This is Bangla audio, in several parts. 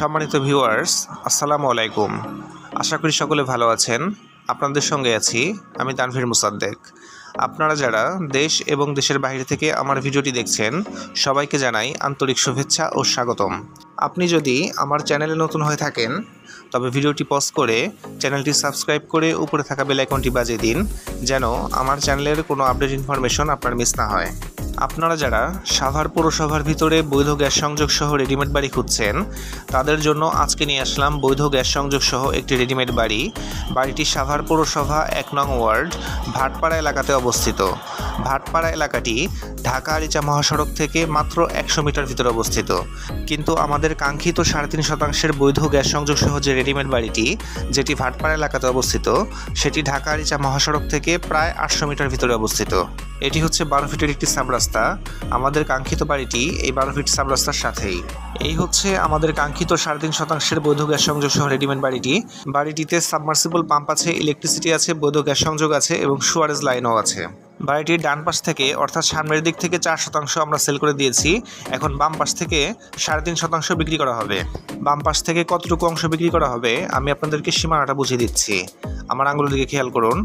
সম্মানিত ভিউয়ার্স, আসসালামু আলাইকুম। আশা করি সকলে ভালো আছেন। আপনাদের সঙ্গে আছি আমি তানভীর মুসাদ্দেক। আপনারা যারা দেশ এবং দেশের বাইরে থেকে আমার ভিডিওটি দেখছেন, সবাইকে জানাই আন্তরিক শুভেচ্ছা ও স্বাগতম। আপনি যদি আমার চ্যানেলে নতুন হয়ে থাকেন, তবে ভিডিওটি পজ করে চ্যানেলটি সাবস্ক্রাইব করে উপরে থাকা বেল আইকনটি বাজিয়ে দিন, যেন আমার চ্যানেলের কোনো আপডেট ইনফরমেশন আপনার মিস না হয়। আপনারা যারা সাভার পৌরসভার ভিতরে বৈধ গ্যাস সংযোগ সহ রেডিমেড বাড়ি খুঁজছেন, তাদের জন্য আজকে নিয়ে আসলাম বৈধ গ্যাস সংযোগ সহ একটি রেডিমেড বাড়ি। বাড়িটি সাভার পৌরসভা ১ নং ওয়ার্ড ভাটপাড়া এলাকাতে অবস্থিত। ভাটপাড়া এলাকাটি ঢাকা আরিচা মহাসড়ক থেকে মাত্র ১০০ মিটার ভিতরে অবস্থিত। কিন্তু আমাদের কাঙ্ক্ষিত ৩.৫% বৈধ গ্যাস সংযোগ সহ যে রেডিমেড বাড়িটি, যেটি ভাটপাড়া এলাকাতে অবস্থিত, সেটি ঢাকা আরিচা মহাসড়ক থেকে প্রায় ৮০০ মিটার ভিতরে অবস্থিত। এটি হচ্ছে ১২ ফিটের একটি সাবরাস্তা। আমাদের কাঙ্ক্ষিত বাড়িটি এই ১২ ফিট সাবরাস্তার সাথেই। এই হচ্ছে আমাদের কাঙ্ক্ষিত ৩.৫% বৈধ গ্যাস সংযোগ সহ রেডিমেড বাড়িটি। বাড়িটিতে সাবমার্সিবল পাম্প আছে, ইলেকট্রিসিটি আছে, বৈধ গ্যাস সংযোগ আছে এবং সুয়ারেজ লাইনও আছে। বাড়িটির ডান পাশ থেকে অর্থাৎ সামনের দিক থেকে ৪% আমরা সেল করে দিয়েছি। এখন বাম পাশ থেকে ৩.৫% বিক্রি করা হবে। বাম পাশ থেকে কতটুকু অংশ বিক্রি করা হবে আমি আপনাদেরকে সীমানাটা বুঝিয়ে দিচ্ছি। আমার আঙুলের দিকে খেয়াল করুন।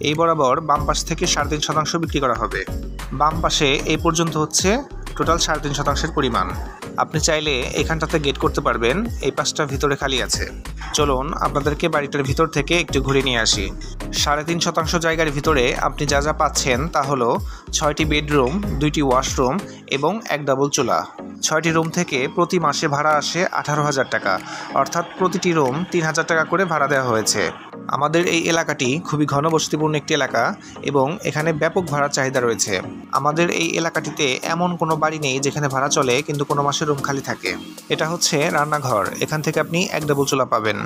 এই বরাবর বাম পাশ থেকে ৩.৫% বিক্রি করা হবে। বাম পাশে এই পর্যন্ত হচ্ছে টোটাল ৩.৫%-এর পরিমাণ। আপনি চাইলে এখানটাতে গেট করতে পারবেন, এই পাশটা ভিতরে খালি আছে। চলুন আপনাদেরকে বাড়িটার ভিতর থেকে একটু ঘুরে নিয়ে আসি। ৩.৫% জায়গার ভিতরে আপনি যা যা পাচ্ছেন তা হলো ৬টি বেডরুম, ২টি ওয়াশরুম এবং ১ ডাবল চুলা। ৬টি রুম থেকে প্রতি মাসে ভাড়া আসে ১৮,০০০ টাকা, অর্থাৎ প্রতিটি রুম ৩,০০০ টাকা করে ভাড়া দেওয়া হয়েছে। আমাদের এই এলাকাটি খুবই ঘনবসতিপূর্ণ একটি এলাকা এবং এখানে ব্যাপক ভাড়ার চাহিদা রয়েছে। আমাদের এই এলাকাটিতে এমন কোনো বাড়ি নেই যেখানে ভাড়া চলে কিন্তু কোনো মাসে রুম খালি থাকে। এটা হচ্ছে রান্নাঘর। এখান থেকে আপনি ১ ডাবল চুলা পাবেন।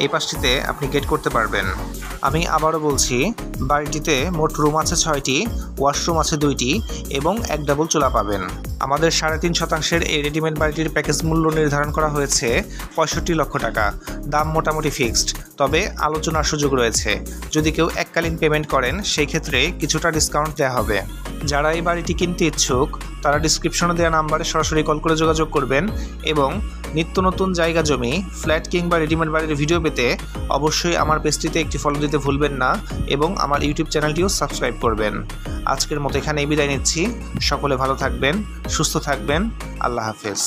এই পাশটিতে আপনি গেট করতে পারবেন। আমি আবারও বলছি, বাড়িটিতে মোট রুম আছে ৬টি, ওয়াশরুম আছে ২টি এবং ১ ডাবল চুলা পাবেন। আমাদের ৩.৫%-এর এই রেডিমেড বাড়িটির প্যাকেজ মূল্য নির্ধারণ করা হয়েছে ৬৫ লক্ষ টাকা। দাম মোটামুটি ফিক্সড, তবে আলোচনার সুযোগ রয়েছে। যদি কেউ এককালীন পেমেন্ট করেন, সেই ক্ষেত্রে কিছুটা ডিসকাউন্ট দেওয়া হবে। যারা এই বাড়িটি কিনতে ইচ্ছুক, তারা ডিসক্রিপশনে দেওয়া নাম্বারে সরাসরি কল করে যোগাযোগ করবেন এবং নিত্য নতুন জায়গা জমি, ফ্ল্যাট কিংবা রেডিমেড বাড়ির ভিডিও পেতে অবশ্যই আমার পেজটিতে একটি ফলো দিতে ভুলবেন না এবং আমার ইউটিউব চ্যানেলটিও সাবস্ক্রাইব করবেন। আজকের মতো এখানেই বিদায় নিচ্ছি। সকলে ভালো থাকবেন, সুস্থ থাকবেন। আল্লাহ হাফেজ।